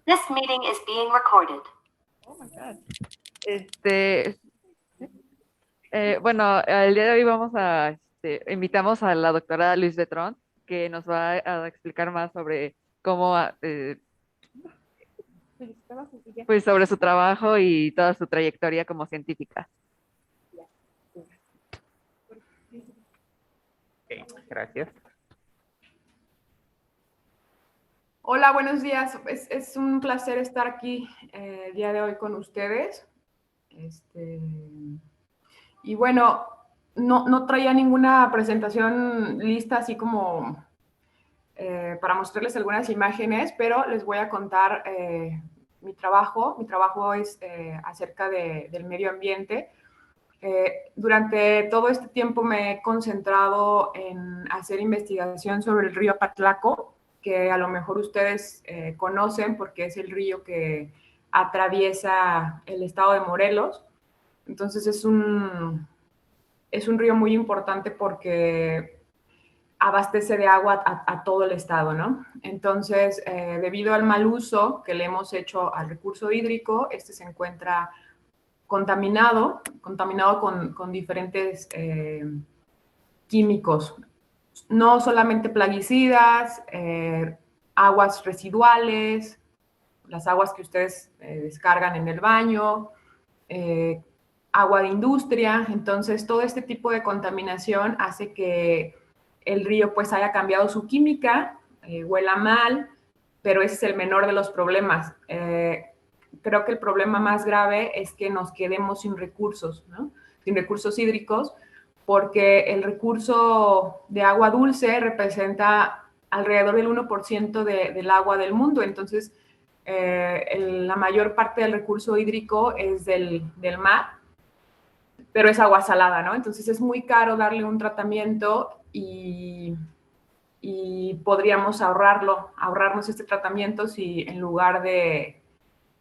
This meeting is being recorded. Oh my God. Este, bueno, el día de hoy invitamos a la doctora Luis Betrón, que nos va a explicar más sobre cómo, pues sobre su trabajo y toda su trayectoria como científica. Gracias. Hola, buenos días. Es un placer estar aquí el día de hoy con ustedes. Y bueno, no traía ninguna presentación lista así como para mostrarles algunas imágenes, pero les voy a contar mi trabajo. Mi trabajo es acerca del medio ambiente. Durante todo este tiempo me he concentrado en hacer investigación sobre el río Apatlaco, que a lo mejor ustedes conocen porque es el río que atraviesa el estado de Morelos. Entonces es un río muy importante porque abastece de agua a todo el estado, ¿no? Entonces, debido al mal uso que le hemos hecho al recurso hídrico, este se encuentra contaminado con diferentes químicos, no solamente plaguicidas, aguas residuales, las aguas que ustedes descargan en el baño, agua de industria. Entonces, todo este tipo de contaminación hace que el río pues haya cambiado su química, huela mal, pero ese es el menor de los problemas. Creo que el problema más grave es que nos quedemos sin recursos, ¿no? Sin recursos hídricos, porque el recurso de agua dulce representa alrededor del 1% del agua del mundo. Entonces, la mayor parte del recurso hídrico es del mar, pero es agua salada, ¿no? Entonces es muy caro darle un tratamiento y podríamos ahorrarnos este tratamiento si en lugar de...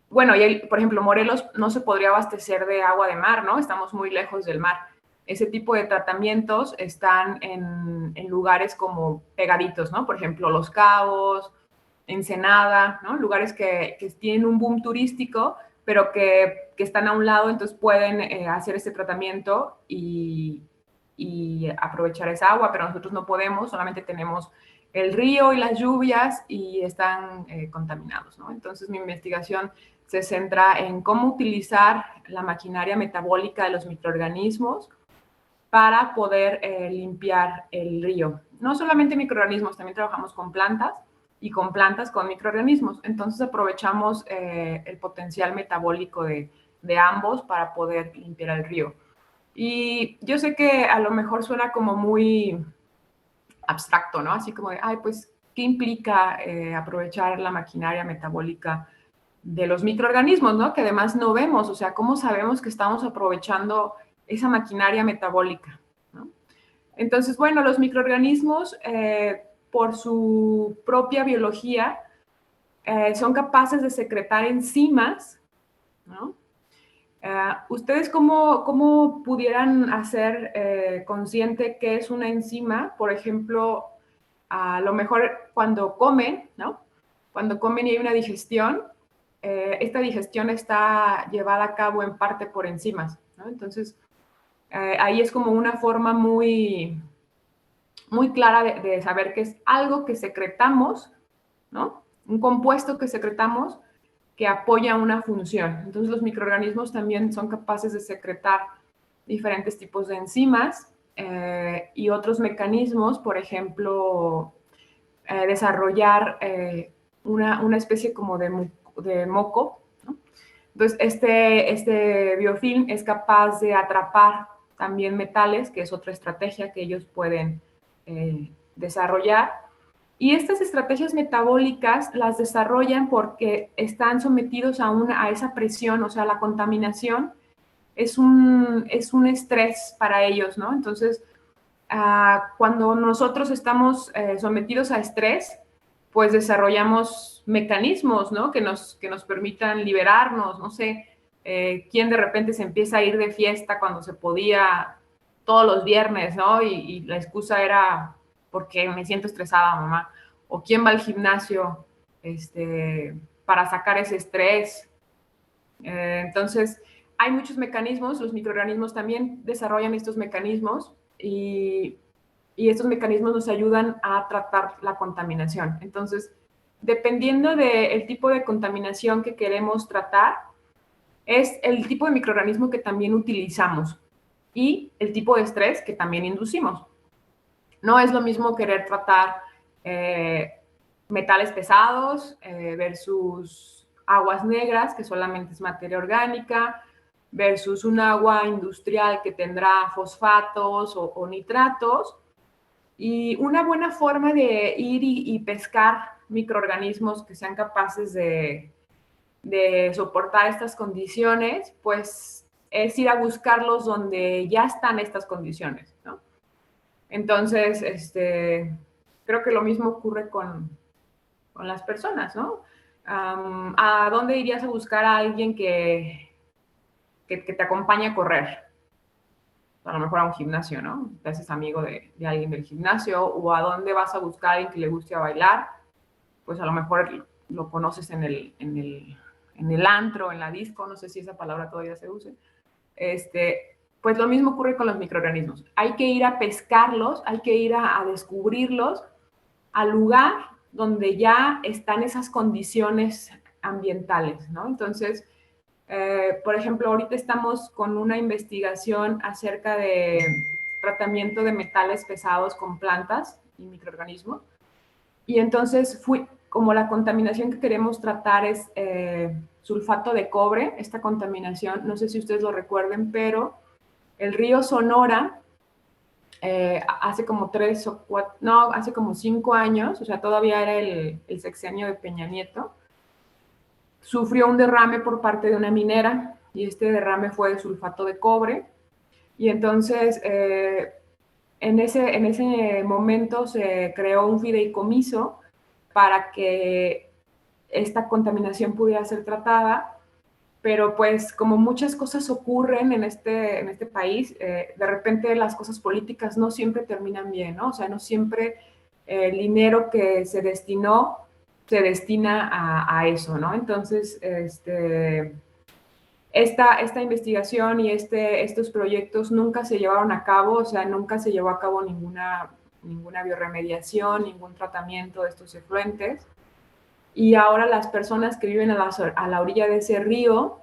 Bueno, y por ejemplo, Morelos no se podría abastecer de agua de mar, ¿no? Estamos muy lejos del mar. Ese tipo de tratamientos están en lugares como pegaditos, ¿no? Por ejemplo, Los Cabos, Ensenada, ¿no? Lugares que tienen un boom turístico, pero que están a un lado, entonces pueden hacer este tratamiento y aprovechar esa agua, pero nosotros no podemos, solamente tenemos el río y las lluvias y están contaminados, ¿no? Entonces mi investigación se centra en cómo utilizar la maquinaria metabólica de los microorganismos para poder limpiar el río. No solamente microorganismos, también trabajamos con plantas y con plantas con microorganismos. Entonces aprovechamos el potencial metabólico de ambos para poder limpiar el río. Y yo sé que a lo mejor suena como muy abstracto, ¿no? Así como de, ay, pues, ¿qué implica aprovechar la maquinaria metabólica de los microorganismos, ¿no? Que además no vemos, o sea, ¿cómo sabemos que estamos aprovechando esa maquinaria metabólica, ¿no? Entonces, bueno, los microorganismos, por su propia biología, son capaces de secretar enzimas, ¿no? ¿Ustedes cómo pudieran hacer consciente qué es una enzima? Por ejemplo, a lo mejor cuando comen, ¿no? Cuando comen y hay una digestión, esta digestión está llevada a cabo en parte por enzimas, ¿no? Entonces, ahí es como una forma muy, muy clara de saber que es algo que secretamos, ¿no? Un compuesto que secretamos que apoya una función. Entonces los microorganismos también son capaces de secretar diferentes tipos de enzimas y otros mecanismos, por ejemplo, desarrollar una especie como de moco, ¿no? Entonces este biofilm es capaz de atrapar también metales, que es otra estrategia que ellos pueden desarrollar. Y estas estrategias metabólicas las desarrollan porque están sometidos a esa presión, o sea, la contaminación es un estrés para ellos, ¿no? Entonces, cuando nosotros estamos sometidos a estrés, pues desarrollamos mecanismos, ¿no? Que nos permitan liberarnos, no sé, quién de repente se empieza a ir de fiesta cuando se podía todos los viernes, ¿no? Y la excusa era porque me siento estresada, mamá. O quién va al gimnasio para sacar ese estrés. Entonces, hay muchos mecanismos, los microorganismos también desarrollan estos mecanismos y estos mecanismos nos ayudan a tratar la contaminación. Entonces, dependiendo del tipo de contaminación que queremos tratar, es el tipo de microorganismo que también utilizamos y el tipo de estrés que también inducimos. No es lo mismo querer tratar metales pesados versus aguas negras, que solamente es materia orgánica, versus un agua industrial que tendrá fosfatos o nitratos. Y una buena forma de ir y pescar microorganismos que sean capaces de soportar estas condiciones, pues es ir a buscarlos donde ya están estas condiciones, ¿no? Entonces, creo que lo mismo ocurre con las personas, ¿no? ¿A dónde irías a buscar a alguien que te acompañe a correr? A lo mejor a un gimnasio, ¿no? Te haces amigo de alguien del gimnasio, o a dónde vas a buscar a alguien que le guste a bailar, pues a lo mejor lo conoces en el antro, en la disco, no sé si esa palabra todavía se use. Pues lo mismo ocurre con los microorganismos. Hay que ir a pescarlos, hay que ir a descubrirlos al lugar donde ya están esas condiciones ambientales, ¿no? Entonces, por ejemplo, ahorita estamos con una investigación acerca de tratamiento de metales pesados con plantas y microorganismos. Y entonces, como la contaminación que queremos tratar es sulfato de cobre, esta contaminación, no sé si ustedes lo recuerden, pero el río Sonora, hace como 5 años, o sea, todavía era el sexenio de Peña Nieto, sufrió un derrame por parte de una minera, y este derrame fue de sulfato de cobre. Y entonces, en ese momento se creó un fideicomiso para que esta contaminación pudiera ser tratada, pero pues como muchas cosas ocurren en este país, de repente las cosas políticas no siempre terminan bien, ¿no? O sea, no siempre el dinero que se destinó se destina a eso, ¿no? Entonces, esta investigación y estos proyectos nunca se llevaron a cabo, o sea, nunca se llevó a cabo ninguna biorremediación, ningún tratamiento de estos efluentes. Y ahora las personas que viven a la orilla de ese río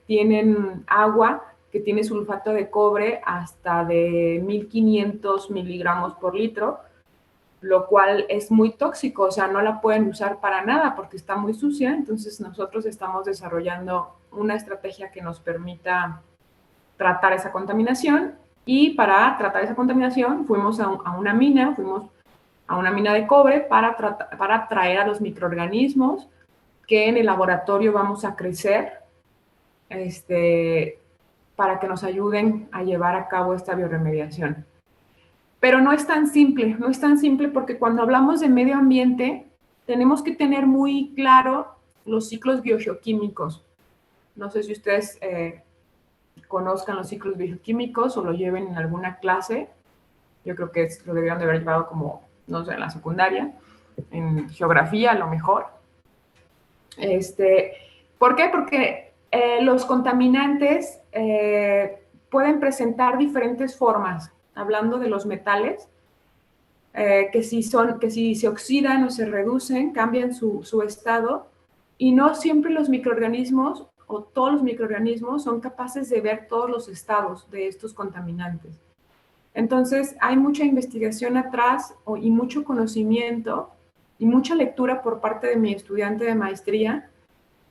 tienen agua que tiene sulfato de cobre hasta de 1.500 miligramos por litro, lo cual es muy tóxico, o sea, no la pueden usar para nada porque está muy sucia. Entonces nosotros estamos desarrollando una estrategia que nos permita tratar esa contaminación, y para tratar esa contaminación fuimos a una mina de cobre para traer a los microorganismos que en el laboratorio vamos a crecer para que nos ayuden a llevar a cabo esta biorremediación. Pero no es tan simple porque cuando hablamos de medio ambiente tenemos que tener muy claro los ciclos biogeoquímicos. No sé si ustedes conozcan los ciclos biogeoquímicos o lo lleven en alguna clase. Yo creo que lo deberían de haber llevado como, no sé, en la secundaria, en geografía a lo mejor. ¿Por qué? Porque los contaminantes pueden presentar diferentes formas. Hablando de los metales, que si se oxidan o se reducen, cambian su estado, y no siempre los microorganismos o todos los microorganismos son capaces de ver todos los estados de estos contaminantes. Entonces, hay mucha investigación atrás y mucho conocimiento y mucha lectura por parte de mi estudiante de maestría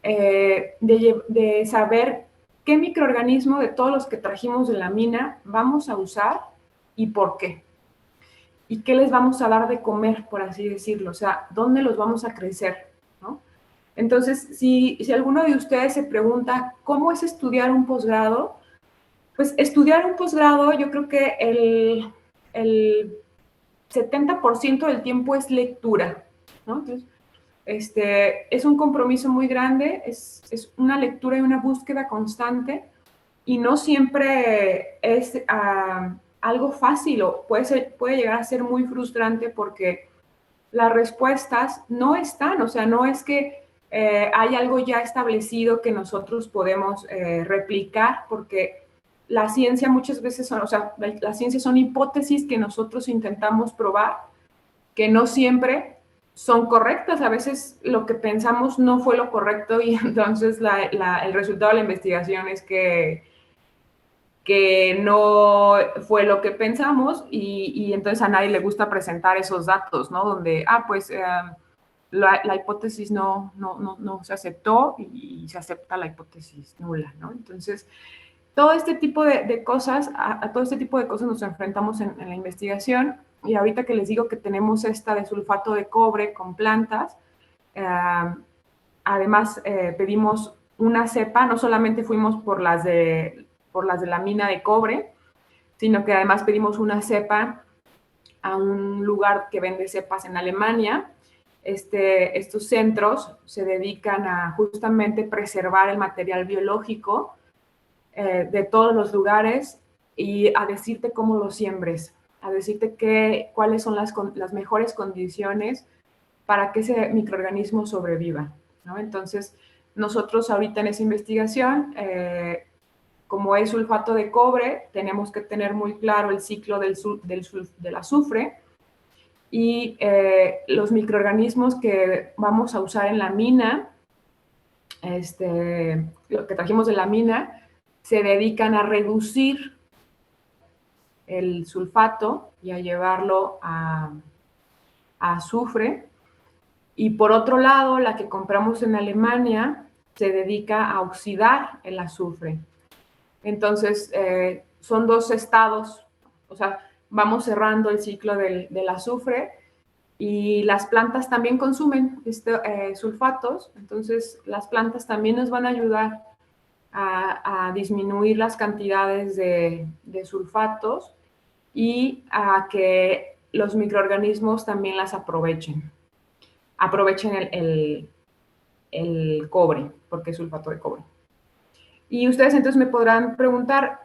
de saber qué microorganismo de todos los que trajimos de la mina vamos a usar y por qué. Y qué les vamos a dar de comer, por así decirlo. O sea, dónde los vamos a crecer, ¿no? Entonces, si alguno de ustedes se pregunta cómo es estudiar un posgrado, pues estudiar un posgrado, yo creo que el 70% del tiempo es lectura, ¿no? Entonces, es un compromiso muy grande, es una lectura y una búsqueda constante, y no siempre es algo fácil, o puede llegar a ser muy frustrante porque las respuestas no están, o sea, no es que hay algo ya establecido que nosotros podemos replicar, porque la ciencia muchas veces son, o sea, la ciencia son hipótesis que nosotros intentamos probar, que no siempre son correctas. A veces lo que pensamos no fue lo correcto y entonces el resultado de la investigación es que no fue lo que pensamos y entonces a nadie le gusta presentar esos datos, ¿no? Donde, pues la hipótesis no se aceptó y se acepta la hipótesis nula, ¿no? Entonces, todo este tipo de cosas, a todo este tipo de cosas nos enfrentamos en la investigación, y ahorita que les digo que tenemos esta de sulfato de cobre con plantas, además pedimos una cepa, no solamente fuimos por las de la mina de cobre, sino que además pedimos una cepa a un lugar que vende cepas en Alemania. Estos centros se dedican a justamente preservar el material biológico de todos los lugares y a decirte cómo lo siembres, a decirte cuáles son las mejores condiciones para que ese microorganismo sobreviva, ¿no? Entonces, nosotros ahorita en esa investigación, como es sulfato de cobre, tenemos que tener muy claro el ciclo del azufre y los microorganismos que vamos a usar en la mina, lo que trajimos de la mina, se dedican a reducir el sulfato y a llevarlo a azufre. Y por otro lado, la que compramos en Alemania se dedica a oxidar el azufre. Entonces, son dos estados, o sea, vamos cerrando el ciclo del azufre, y las plantas también consumen sulfatos, entonces las plantas también nos van a ayudar a disminuir las cantidades de sulfatos y a que los microorganismos también las aprovechen el cobre, porque es sulfato de cobre. Y ustedes entonces me podrán preguntar,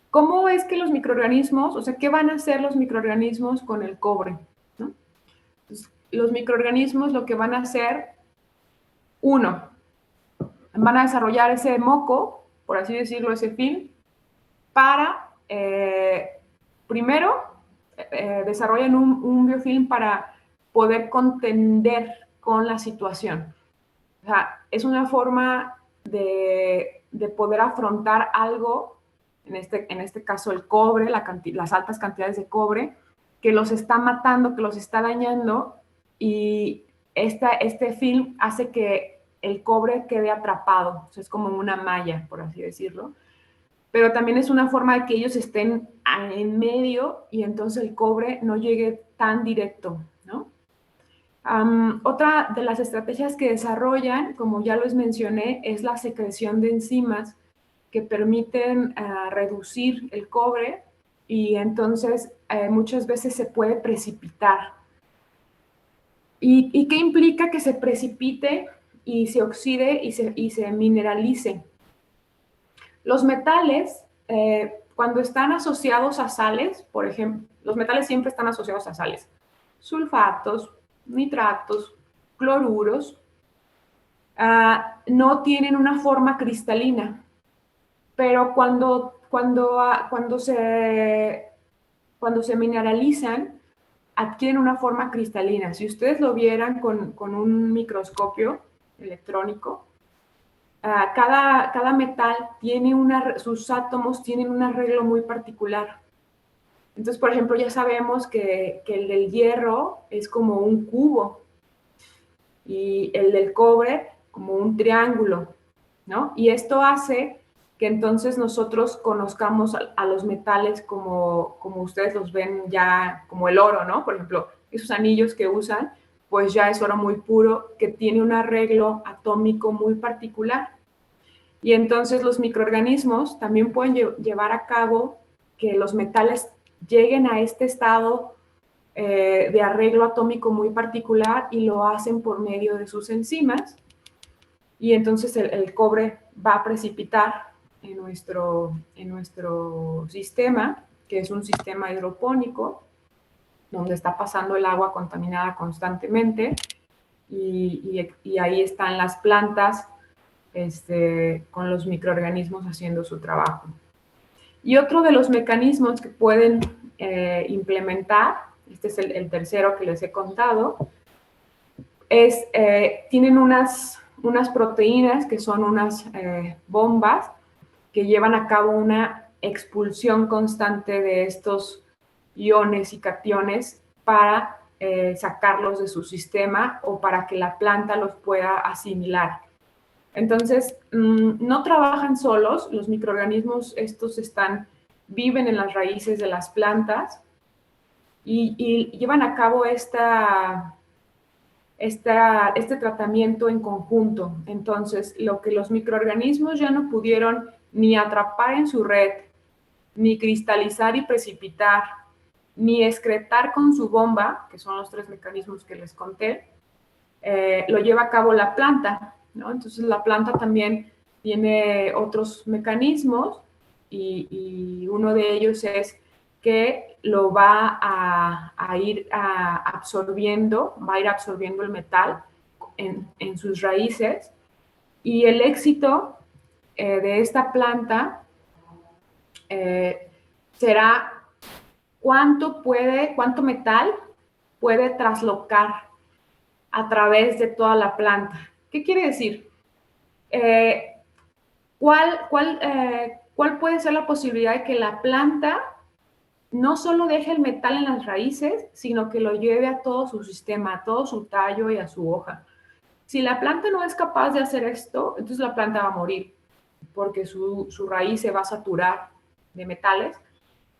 ¿cómo es que los microorganismos, o sea, qué van a hacer los microorganismos con el cobre, ¿no? Entonces, los microorganismos lo que van a hacer, uno, van a desarrollar ese moco, por así decirlo, ese film, para, primero, desarrollan un biofilm para poder contender con la situación. O sea, es una forma de poder afrontar algo, en este caso el cobre, las altas cantidades de cobre, que los está matando, que los está dañando, y este film hace que el cobre quede atrapado. O sea, es como una malla, por así decirlo. Pero también es una forma de que ellos estén en medio y entonces el cobre no llegue tan directo, ¿no? Otra de las estrategias que desarrollan, como ya les mencioné, es la secreción de enzimas que permiten reducir el cobre, y entonces muchas veces se puede precipitar. ¿Y qué implica que se precipite y se oxide y se mineralice? Los metales, cuando están asociados a sales, por ejemplo, los metales siempre están asociados a sales, sulfatos, nitratos, cloruros, no tienen una forma cristalina, pero cuando se mineralizan, adquieren una forma cristalina. Si ustedes lo vieran con un microscopio electrónico, cada metal tiene sus átomos tienen un arreglo muy particular. Entonces, por ejemplo, ya sabemos que el del hierro es como un cubo y el del cobre como un triángulo, ¿no? Y esto hace que entonces nosotros conozcamos a los metales como ustedes los ven ya, como el oro, ¿no? Por ejemplo, esos anillos que usan, pues ya es oro muy puro que tiene un arreglo atómico muy particular. Y entonces los microorganismos también pueden llevar a cabo que los metales lleguen a este estado de arreglo atómico muy particular, y lo hacen por medio de sus enzimas, y entonces el cobre va a precipitar en nuestro sistema, que es un sistema hidropónico, donde está pasando el agua contaminada constantemente, y ahí están las plantas con los microorganismos haciendo su trabajo. Y otro de los mecanismos que pueden implementar, este es el tercero que les he contado, tienen unas proteínas que son unas bombas que llevan a cabo una expulsión constante de estos iones y cationes para sacarlos de su sistema o para que la planta los pueda asimilar. Entonces, no trabajan solos, los microorganismos estos viven en las raíces de las plantas y llevan a cabo este tratamiento en conjunto. Entonces, lo que los microorganismos ya no pudieron ni atrapar en su red, ni cristalizar y precipitar, ni excretar con su bomba, que son los 3 mecanismos que les conté, lo lleva a cabo la planta, ¿no? Entonces, la planta también tiene otros mecanismos y uno de ellos es que lo va a ir absorbiendo el metal en sus raíces, y el éxito de esta planta será cuánto metal puede traslocar a través de toda la planta. ¿Qué quiere decir? ¿Cuál puede ser la posibilidad de que la planta no solo deje el metal en las raíces, sino que lo lleve a todo su sistema, a todo su tallo y a su hoja? Si la planta no es capaz de hacer esto, entonces la planta va a morir, porque su raíz se va a saturar de metales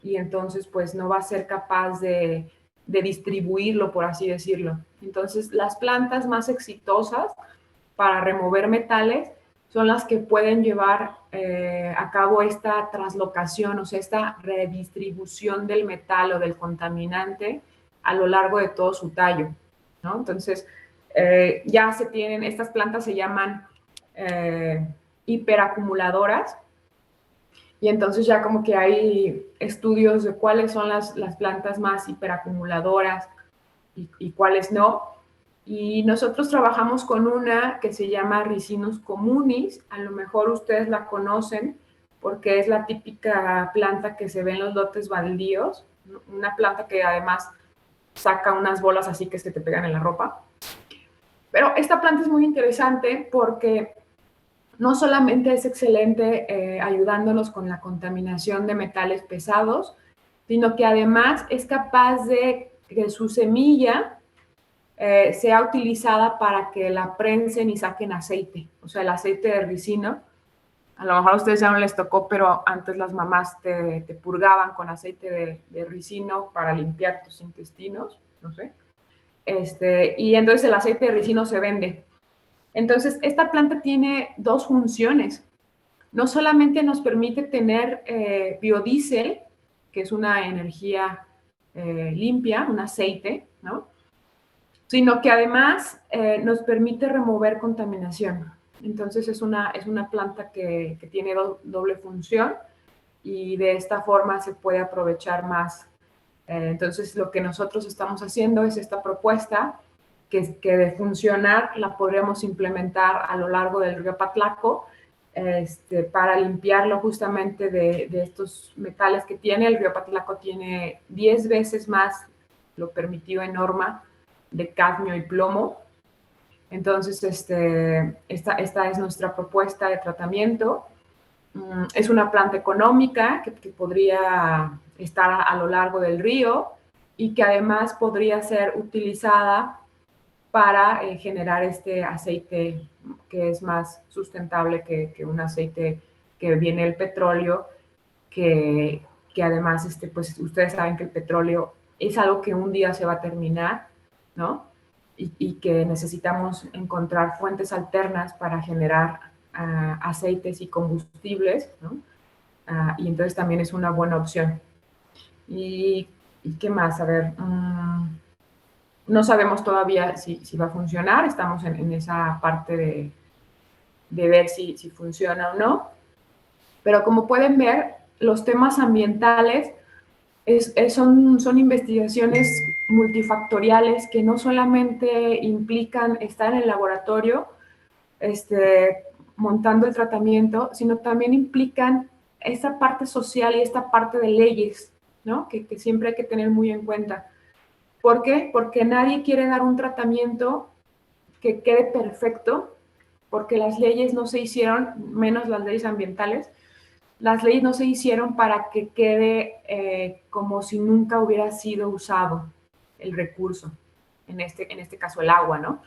y entonces pues no va a ser capaz de distribuirlo, por así decirlo. Entonces, las plantas más exitosas para remover metales son las que pueden llevar a cabo esta traslocación, o sea, esta redistribución del metal o del contaminante a lo largo de todo su tallo, ¿no? Entonces, ya se tienen, estas plantas se llaman hiperacumuladoras, y entonces ya como que hay estudios de cuáles son las plantas más hiperacumuladoras y cuáles no. Y nosotros trabajamos con una que se llama Ricinus communis. A lo mejor ustedes la conocen porque es la típica planta que se ve en los lotes baldíos. Una planta que además saca unas bolas así que se te pegan en la ropa. Pero esta planta es muy interesante porque no solamente es excelente ayudándonos con la contaminación de metales pesados, sino que además es capaz de que su semilla sea utilizada para que la prensen y saquen aceite, o sea, el aceite de ricino. A lo mejor a ustedes ya no les tocó, pero antes las mamás te purgaban con aceite de ricino para limpiar tus intestinos, no sé. Y entonces el aceite de ricino se vende. Entonces, esta planta tiene 2 funciones. No solamente nos permite tener biodiesel, que es una energía limpia, un aceite, ¿no? Sino que además nos permite remover contaminación. Entonces, es una planta que tiene doble función y de esta forma se puede aprovechar más. Entonces, lo que nosotros estamos haciendo es esta propuesta que de funcionar la podríamos implementar a lo largo del río Patlaco para limpiarlo justamente de estos metales que tiene. El río Patlaco tiene 10 veces más lo permitido en norma de cadmio y plomo. Entonces, esta es nuestra propuesta de tratamiento. Es una planta económica que podría estar a lo largo del río y que además podría ser utilizada para generar este aceite que es más sustentable que un aceite que viene del petróleo, que además, pues ustedes saben que el petróleo es algo que un día se va a terminar, ¿no? Y que necesitamos encontrar fuentes alternas para generar aceites y combustibles, ¿no? Y entonces también es una buena opción. ¿Y qué más? A ver, no sabemos todavía si va a funcionar, estamos en esa parte de ver si funciona o no, pero como pueden ver, los temas ambientales son investigaciones multifactoriales que no solamente implican estar en el laboratorio montando el tratamiento, sino también implican esta parte social y esta parte de leyes, ¿no? Que siempre hay que tener muy en cuenta. ¿Por qué? Porque nadie quiere dar un tratamiento que quede perfecto, porque las leyes no se hicieron, menos las leyes ambientales, las leyes no se hicieron para que quede como si nunca hubiera sido usado el recurso, en este caso el agua, ¿no?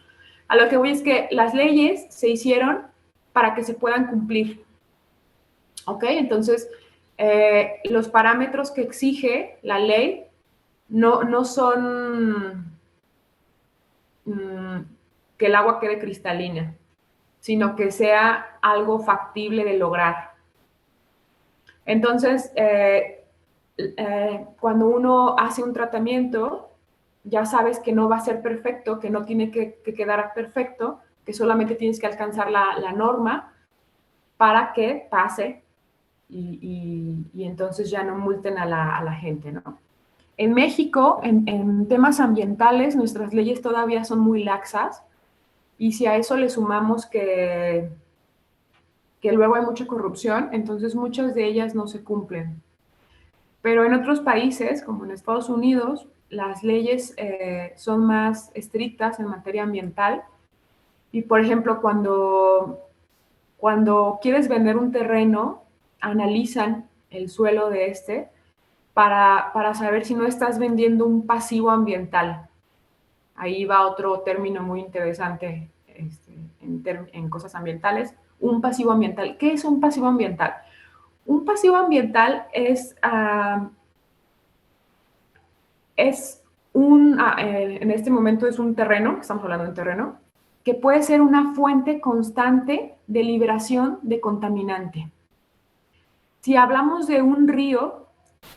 A lo que voy es que las leyes se hicieron para que se puedan cumplir, ¿ok? Entonces, los parámetros que exige la ley no son que el agua quede cristalina, sino que sea algo factible de lograr. Entonces, cuando uno hace un tratamiento, ya sabes que no va a ser perfecto, que no tiene que quedar perfecto, que solamente tienes que alcanzar la norma para que pase y entonces ya no multen a la gente, ¿no? En México, en temas ambientales, nuestras leyes todavía son muy laxas y si a eso le sumamos que luego hay mucha corrupción, entonces muchas de ellas no se cumplen. Pero en otros países, como en Estados Unidos, las leyes son más estrictas en materia ambiental. Y, por ejemplo, cuando quieres vender un terreno, analizan el suelo de para saber si no estás vendiendo un pasivo ambiental. Ahí va otro término muy interesante en cosas ambientales, un pasivo ambiental. ¿Qué es un pasivo ambiental? Un pasivo ambiental es en este momento es un terreno, estamos hablando de un terreno, que puede ser una fuente constante de liberación de contaminante. Si hablamos de un río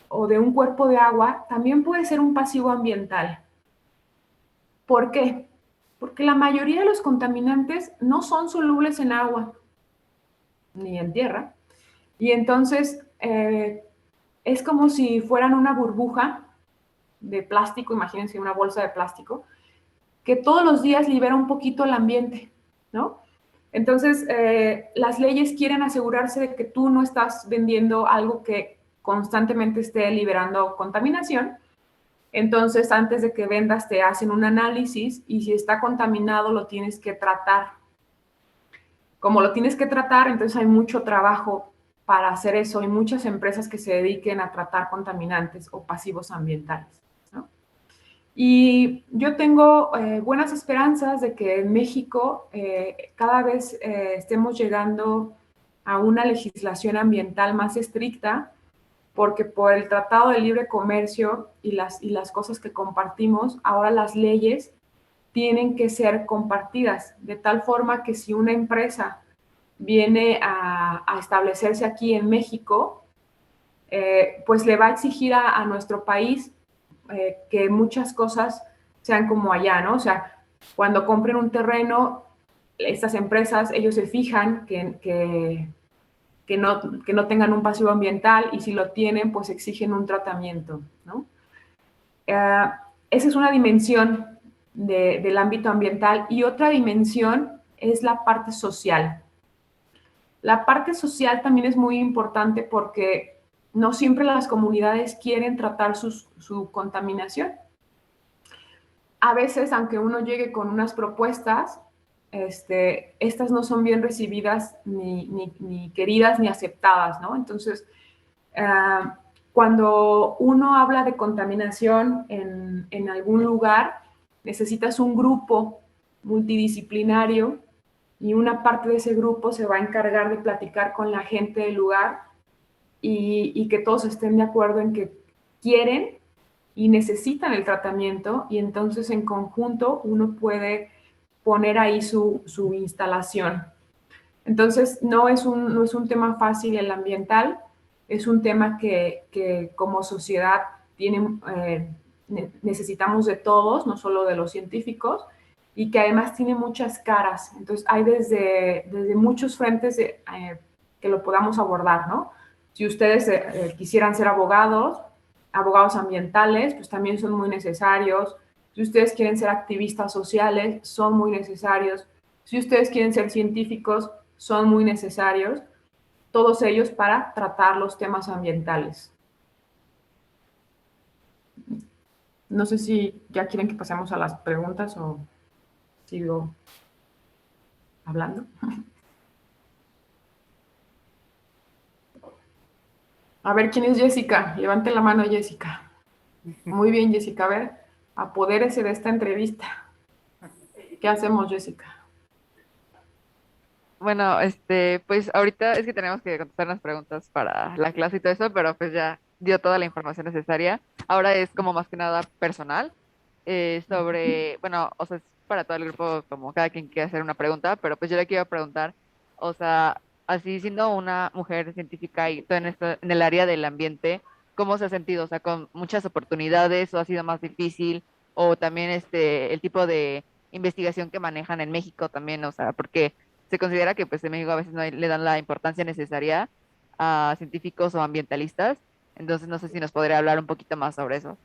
o de un cuerpo de agua, también puede ser un pasivo ambiental. ¿Por qué? Porque la mayoría de los contaminantes no son solubles en agua ni en tierra. Y entonces es como si fueran una burbuja de plástico, imagínense una bolsa de plástico, que todos los días libera un poquito el ambiente, ¿no? Entonces, las leyes quieren asegurarse de que tú no estás vendiendo algo que constantemente esté liberando contaminación. Entonces, antes de que vendas, te hacen un análisis y si está contaminado, lo tienes que tratar. Como lo tienes que tratar, entonces hay mucho trabajo para hacer eso. Hay muchas empresas que se dediquen a tratar contaminantes o pasivos ambientales, ¿no? Y yo tengo buenas esperanzas de que en México cada vez estemos llegando a una legislación ambiental más estricta, porque por el Tratado de Libre Comercio y las cosas que compartimos, ahora las leyes tienen que ser compartidas, de tal forma que si una empresa viene a establecerse aquí en México, pues le va a exigir a nuestro país que muchas cosas sean como allá, ¿no? O sea, cuando compren un terreno, estas empresas, ellos se fijan que no tengan un pasivo ambiental y si lo tienen, pues exigen un tratamiento, ¿no? Esa es una dimensión del ámbito ambiental y otra dimensión es la parte social. La parte social también es muy importante porque no siempre las comunidades quieren tratar su contaminación. A veces, aunque uno llegue con unas propuestas, estas no son bien recibidas ni queridas ni aceptadas, ¿no? Entonces, cuando uno habla de contaminación en algún lugar, necesitas un grupo multidisciplinario y una parte de ese grupo se va a encargar de platicar con la gente del lugar y que todos estén de acuerdo en que quieren y necesitan el tratamiento y entonces en conjunto uno puede poner ahí su instalación. Entonces no es un tema fácil el ambiental, es un tema que como sociedad necesitamos de todos, no solo de los científicos, y que además tiene muchas caras. Entonces hay desde muchos frentes que lo podamos abordar, ¿no? Si ustedes quisieran ser abogados, abogados ambientales, pues también son muy necesarios. Si ustedes quieren ser activistas sociales, son muy necesarios. Si ustedes quieren ser científicos, son muy necesarios. Todos ellos para tratar los temas ambientales. No sé si ya quieren que pasemos a las preguntas o sigo hablando. A ver, ¿quién es Jessica? Levante la mano, Jessica. Muy bien, Jessica. A ver, apodérese de esta entrevista. ¿Qué hacemos, Jessica? Bueno, pues ahorita es que tenemos que contestar unas preguntas para la clase y todo eso, pero pues ya dio toda la información necesaria. Ahora es como más que nada personal, sobre, bueno, o sea, es para todo el grupo, como cada quien quiere hacer una pregunta, pero pues yo le quiero preguntar, o sea, así siendo una mujer científica y todo en esto, en el área del ambiente, ¿cómo se ha sentido? O sea, con muchas oportunidades o ha sido más difícil, o también el tipo de investigación que manejan en México también, o sea, porque se considera que pues en México a veces no le dan la importancia necesaria a científicos o ambientalistas, entonces no sé si nos podría hablar un poquito más sobre eso.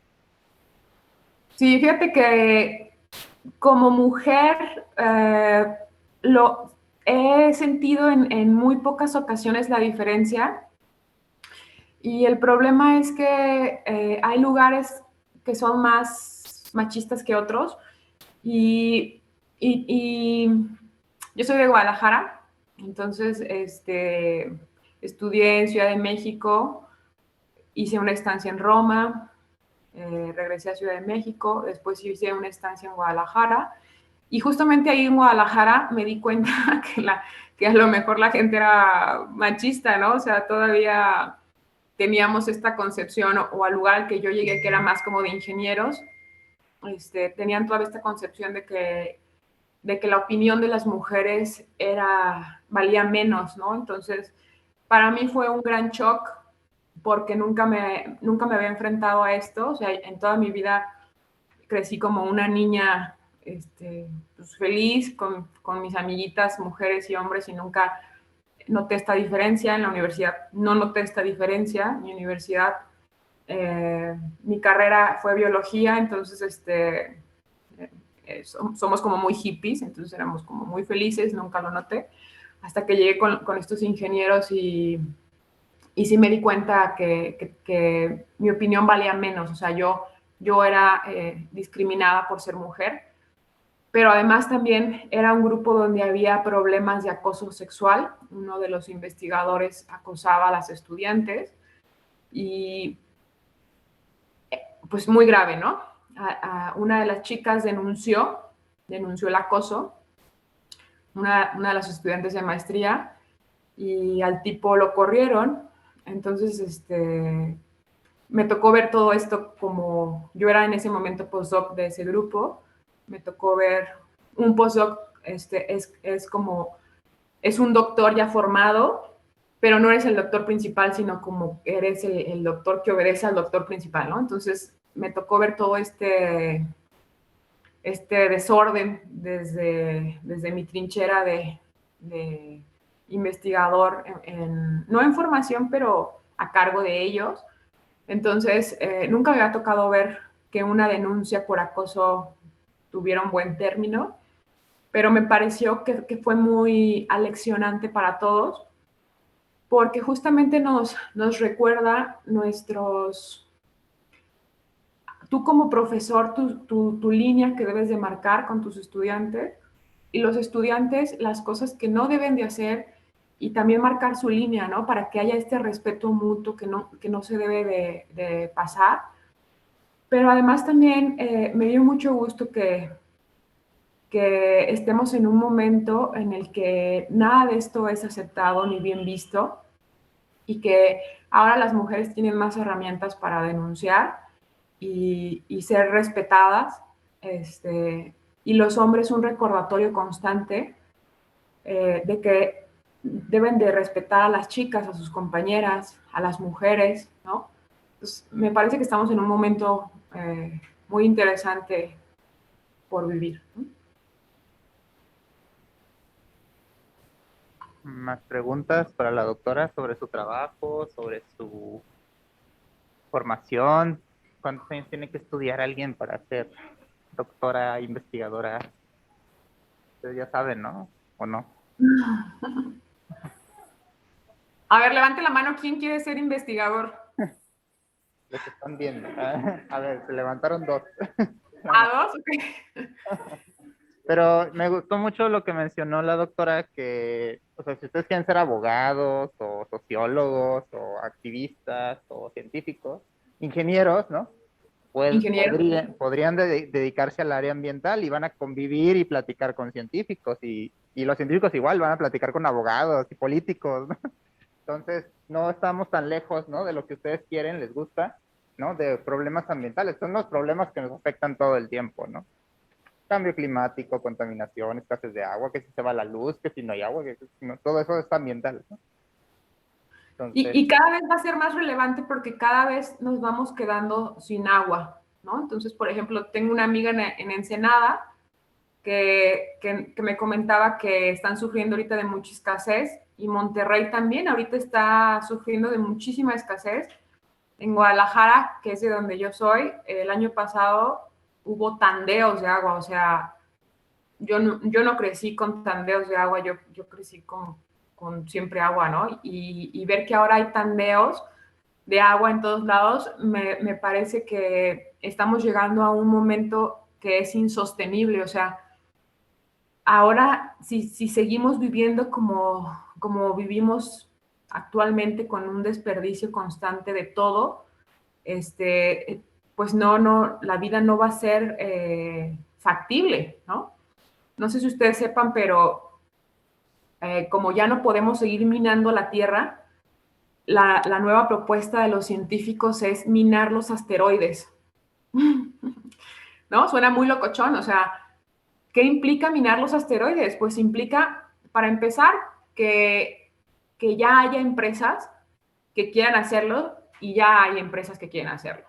Sí, fíjate que como mujer lo he sentido en muy pocas ocasiones la diferencia, y el problema es que hay lugares que son más machistas que otros, y, y yo soy de Guadalajara, entonces estudié en Ciudad de México, hice una estancia en Roma, regresé a Ciudad de México, después hice una estancia en Guadalajara, y justamente ahí en Guadalajara me di cuenta que a lo mejor la gente era machista, ¿no? O sea, todavía teníamos esta concepción, o al lugar al que yo llegué, que era más como de ingenieros, tenían toda esta concepción de que la opinión de las mujeres valía menos, ¿no? Entonces, para mí fue un gran shock porque nunca me había enfrentado a esto. O sea, en toda mi vida crecí como una niña pues feliz con mis amiguitas, mujeres y hombres, y nunca noté esta diferencia. En la universidad no noté esta diferencia. Mi universidad, mi carrera fue biología, entonces somos como muy hippies, entonces éramos como muy felices, nunca lo noté, hasta que llegué con estos ingenieros, y sí me di cuenta que mi opinión valía menos. O sea, yo era discriminada por ser mujer, pero además también era un grupo donde había problemas de acoso sexual. Uno de los investigadores acosaba a las estudiantes, y pues muy grave, ¿no? Una de las chicas denunció el acoso, una de las estudiantes de maestría, y al tipo lo corrieron. Entonces, me tocó ver todo esto, como yo era en ese momento postdoc de ese grupo. Me tocó ver un postdoc, es un doctor ya formado, pero no eres el doctor principal, sino como eres el doctor que obedece al doctor principal, ¿no? Entonces me tocó ver todo este desorden desde mi trinchera de investigador, no en formación, pero a cargo de ellos. Entonces, nunca me había tocado ver que una denuncia por acoso tuviera un buen término, pero me pareció que fue muy aleccionante para todos, porque justamente nos recuerda tú como profesor, tu línea que debes de marcar con tus estudiantes, y los estudiantes las cosas que no deben de hacer, y también marcar su línea, ¿no? Para que haya este respeto mutuo que no se debe de pasar. Pero además también me dio mucho gusto que estemos en un momento en el que nada de esto es aceptado ni bien visto, y que ahora las mujeres tienen más herramientas para denunciar y ser respetadas, y los hombres un recordatorio constante de que deben de respetar a las chicas, a sus compañeras, a las mujeres, ¿no? Entonces, me parece que estamos en un momento muy interesante por vivir, ¿no? Más preguntas para la doctora sobre su trabajo, sobre su formación. ¿Cuántos años tiene que estudiar alguien para ser doctora, investigadora? Ustedes ya saben, ¿no? ¿O no? A ver, levante la mano, ¿quién quiere ser investigador? Los que están viendo. A ver, se levantaron dos. ¿A dos? Ok. Pero me gustó mucho lo que mencionó la doctora, que, o sea, si ustedes quieren ser abogados o sociólogos o activistas o científicos, ingenieros, ¿no? Pues Ingeniero. podrían dedicarse al área ambiental y van a convivir y platicar con científicos y los científicos igual van a platicar con abogados y políticos, ¿no? Entonces, no estamos tan lejos, ¿no? De lo que ustedes quieren, les gusta, ¿no? De problemas ambientales. Son los problemas que nos afectan todo el tiempo, ¿no? Cambio climático, contaminación, escasez de agua, que si se va la luz, que si no hay agua, que si no, todo eso es ambiental, ¿no? Entonces, Y cada vez va a ser más relevante porque cada vez nos vamos quedando sin agua, ¿no? Entonces, por ejemplo, tengo una amiga en Ensenada que me comentaba que están sufriendo ahorita de mucha escasez y Monterrey también ahorita está sufriendo de muchísima escasez. En Guadalajara, que es de donde yo soy, el año pasado hubo tandeos de agua, o sea, yo no crecí con tandeos de agua, yo crecí con siempre agua, ¿no? Y ver que ahora hay tandeos de agua en todos lados, me parece que estamos llegando a un momento que es insostenible, o sea, ahora si seguimos viviendo como vivimos actualmente con un desperdicio constante de todo, pues no, la vida no va a ser factible, ¿no? No sé si ustedes sepan, pero como ya no podemos seguir minando la Tierra, la nueva propuesta de los científicos es minar los asteroides. ¿No? Suena muy locochón, o sea, ¿qué implica minar los asteroides? Pues implica, para empezar, que ya haya empresas que quieran hacerlo y ya hay empresas que quieren hacerlo.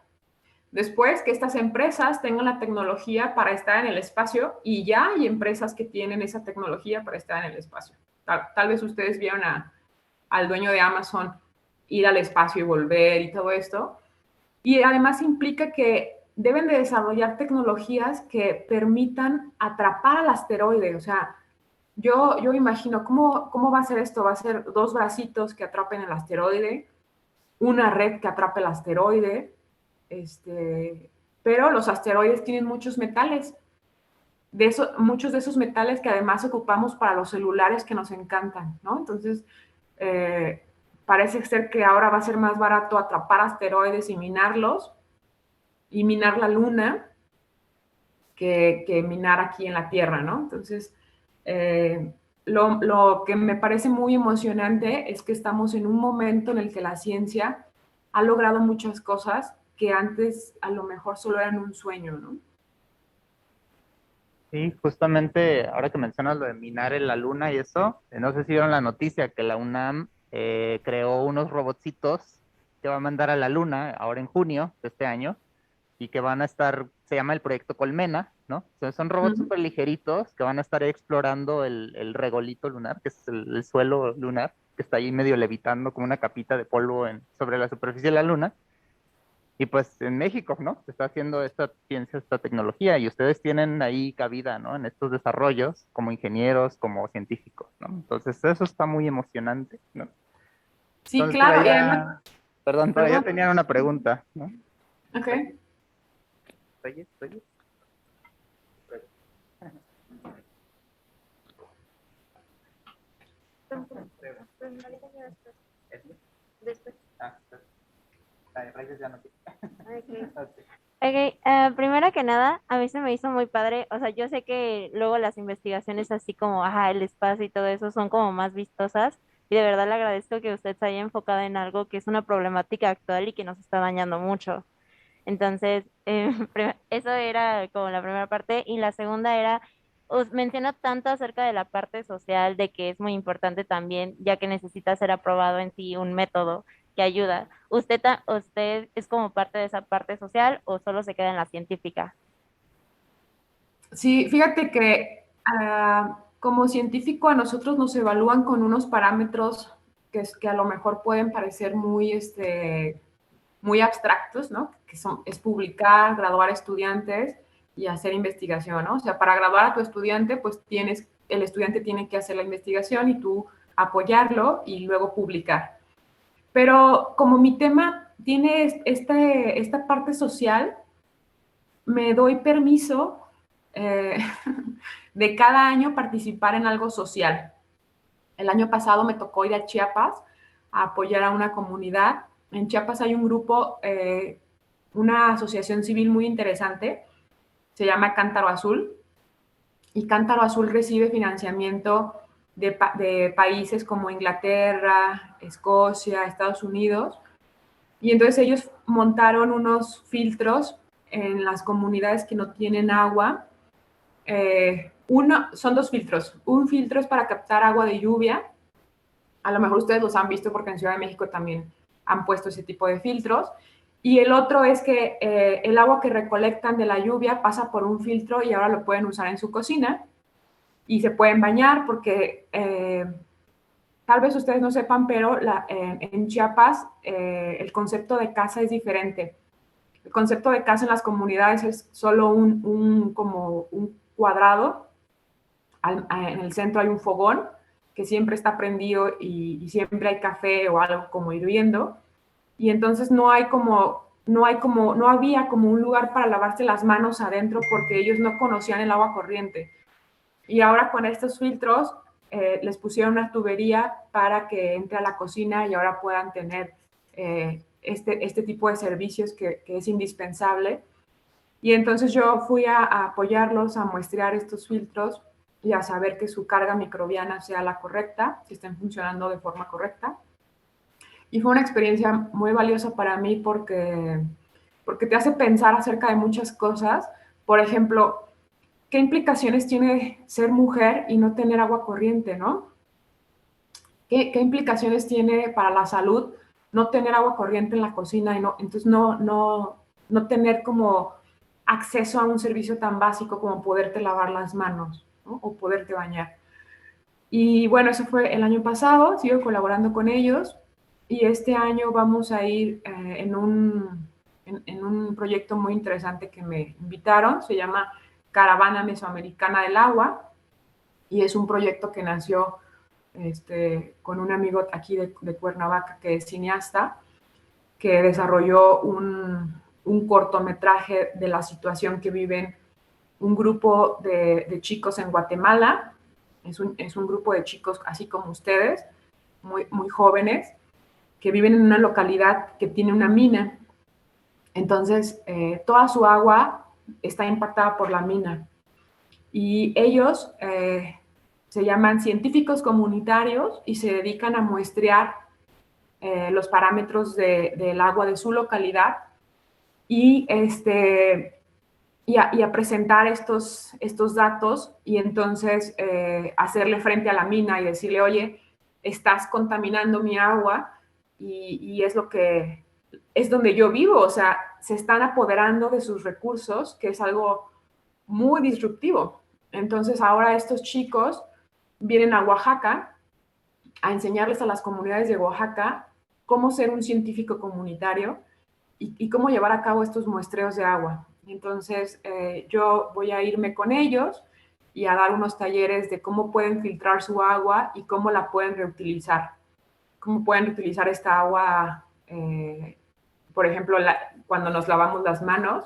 Después, que estas empresas tengan la tecnología para estar en el espacio y ya hay empresas que tienen esa tecnología para estar en el espacio. Tal vez ustedes vieron al dueño de Amazon ir al espacio y volver y todo esto. Y además implica que deben de desarrollar tecnologías que permitan atrapar al asteroide. O sea, yo imagino, ¿cómo va a ser esto? Va a ser dos bracitos que atrapen el asteroide, una red que atrape el asteroide, pero los asteroides tienen muchos metales, muchos de esos metales que además ocupamos para los celulares que nos encantan, ¿no? Entonces, parece ser que ahora va a ser más barato atrapar asteroides y minar la Luna que minar aquí en la Tierra, ¿no? Entonces, lo que me parece muy emocionante es que estamos en un momento en el que la ciencia ha logrado muchas cosas que antes a lo mejor solo eran un sueño, ¿no? sí, justamente ahora que mencionas lo de minar en la luna y eso, no sé si vieron la noticia que la UNAM creó unos robotcitos que va a mandar a la luna ahora en junio de este año y que van a estar, se llama el proyecto Colmena, ¿no? Son robots súper ligeritos que van a estar explorando el regolito lunar, que es el suelo lunar, que está ahí medio levitando como una capita de polvo sobre la superficie de la luna. Y pues en México, ¿no? Se está haciendo esta ciencia, esta tecnología, y ustedes tienen ahí cabida, ¿no? En estos desarrollos como ingenieros, como científicos, ¿no? Entonces eso está muy emocionante, ¿no? Sí, Entonces por claro, y además, allá, perdón, por allá perdón, tenían una pregunta, ¿no? ok. ¿Oye? Después. Raíces ya no tiene. Ok, primero que nada, a mí se me hizo muy padre, o sea, yo sé que luego las investigaciones así como, ajá, el espacio y todo eso son como más vistosas y de verdad le agradezco que usted se haya enfocado en algo que es una problemática actual y que nos está dañando mucho. Entonces, eso era como la primera parte. Y la segunda era, os menciona tanto acerca de la parte social, de que es muy importante también, ya que necesita ser aprobado en sí un método que ayuda. ¿Usted es como parte de esa parte social o solo se queda en la científica? Sí, fíjate que como científico a nosotros nos evalúan con unos parámetros que a lo mejor pueden parecer muy, muy abstractos, ¿no? Es publicar, graduar estudiantes y hacer investigación, ¿no? O sea, para graduar a tu estudiante, pues el estudiante tiene que hacer la investigación y tú apoyarlo y luego publicar. Pero como mi tema tiene esta parte social, me doy permiso de cada año participar en algo social. El año pasado me tocó ir a Chiapas a apoyar a una comunidad. En Chiapas hay un grupo, una asociación civil muy interesante, se llama Cántaro Azul, y Cántaro Azul recibe financiamiento de países como Inglaterra, Escocia, Estados Unidos, y entonces ellos montaron unos filtros en las comunidades que no tienen agua. Son 2 filtros. Un filtro es para captar agua de lluvia. A lo mejor ustedes los han visto porque en Ciudad de México también han puesto ese tipo de filtros. Y el otro es que el agua que recolectan de la lluvia pasa por un filtro y ahora lo pueden usar en su cocina y se pueden bañar porque tal vez ustedes no sepan, pero en Chiapas el concepto de casa es diferente. El concepto de casa en las comunidades es solo como un cuadrado. En el centro hay un fogón que siempre está prendido y siempre hay café o algo como hirviendo. Y entonces no había como un lugar para lavarse las manos adentro porque ellos no conocían el agua corriente. Y ahora con estos filtros les pusieron una tubería para que entre a la cocina y ahora puedan tener este tipo de servicios que es indispensable. Y entonces yo fui a apoyarlos a muestrear estos filtros y a saber que su carga microbiana sea la correcta, que estén funcionando de forma correcta. Y fue una experiencia muy valiosa para mí porque te hace pensar acerca de muchas cosas. Por ejemplo, ¿qué implicaciones tiene ser mujer y no tener agua corriente, no? ¿Qué implicaciones tiene para la salud no tener agua corriente en la cocina y entonces no tener como acceso a un servicio tan básico como poderte lavar las manos, ¿no? O poderte bañar? Y bueno, eso fue el año pasado, sigo colaborando con ellos y este año vamos a ir en un proyecto muy interesante que me invitaron, se llama Caravana Mesoamericana del Agua y es un proyecto que nació con un amigo aquí de Cuernavaca que es cineasta, que desarrolló un cortometraje de la situación que viven un grupo de chicos en Guatemala. Es un grupo de chicos así como ustedes, muy, muy jóvenes, que viven en una localidad que tiene una mina. Entonces, toda su agua está impactada por la mina. Y ellos se llaman científicos comunitarios y se dedican a muestrear los parámetros del agua de su localidad y a presentar estos datos y entonces hacerle frente a la mina y decirle, oye, estás contaminando mi agua y es donde yo vivo, o sea, se están apoderando de sus recursos, que es algo muy disruptivo. Entonces ahora estos chicos vienen a Oaxaca a enseñarles a las comunidades de Oaxaca cómo ser un científico comunitario y cómo llevar a cabo estos muestreos de agua. Entonces, yo voy a irme con ellos y a dar unos talleres de cómo pueden filtrar su agua y cómo la pueden reutilizar. Cómo pueden reutilizar esta agua, por ejemplo, cuando nos lavamos las manos,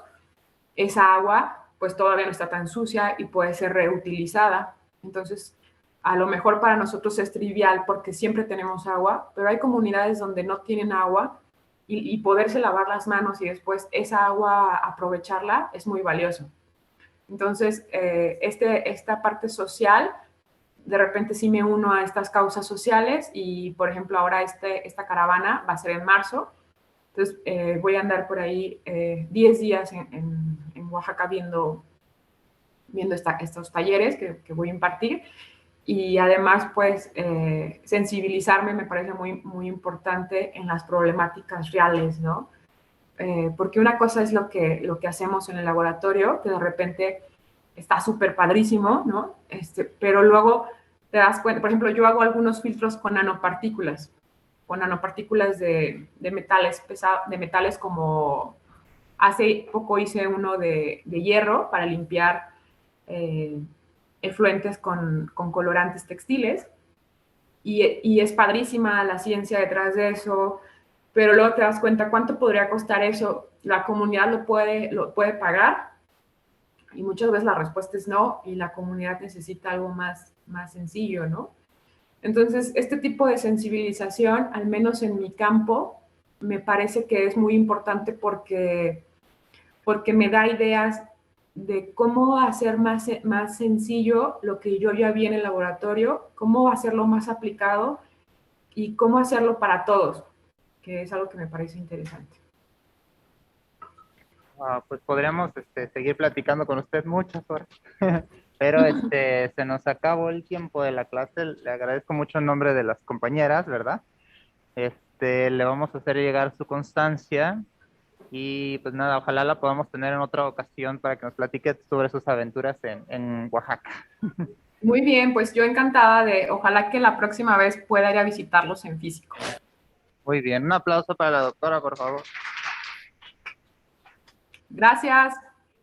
esa agua pues todavía no está tan sucia y puede ser reutilizada. Entonces, a lo mejor para nosotros es trivial porque siempre tenemos agua, pero hay comunidades donde no tienen agua y poderse lavar las manos y después esa agua aprovecharla es muy valioso. Entonces, esta parte social, de repente sí me uno a estas causas sociales y, por ejemplo, ahora esta caravana va a ser en marzo. Entonces, voy a andar por ahí 10 días en Oaxaca viendo estos talleres que voy a impartir. Y además, pues, sensibilizarme me parece muy, muy importante en las problemáticas reales, ¿no? Porque una cosa es lo que hacemos en el laboratorio, que de repente está súper padrísimo, ¿no? Pero luego te das cuenta, por ejemplo, yo hago algunos filtros con nanopartículas. nanopartículas de metales pesados, de metales como hace poco hice uno de hierro para limpiar efluentes con colorantes textiles. Y es padrísima la ciencia detrás de eso, pero luego te das cuenta cuánto podría costar eso. La comunidad lo puede pagar, y muchas veces la respuesta es no, y la comunidad necesita algo más sencillo, ¿no? Entonces, este tipo de sensibilización, al menos en mi campo, me parece que es muy importante porque me da ideas de cómo hacer más sencillo lo que yo ya vi en el laboratorio, cómo hacerlo más aplicado y cómo hacerlo para todos, que es algo que me parece interesante. Pues podríamos seguir platicando con usted muchas horas, pero se nos acabó el tiempo de la clase. Le agradezco mucho en nombre de las compañeras, ¿verdad? Le vamos a hacer llegar su constancia y pues nada, ojalá la podamos tener en otra ocasión para que nos platique sobre sus aventuras en Oaxaca. Muy bien, pues yo encantada ojalá que la próxima vez pueda ir a visitarlos en físico. Muy bien, un aplauso para la doctora, por favor. Gracias.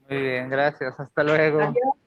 Muy bien, gracias. Hasta luego. Adiós.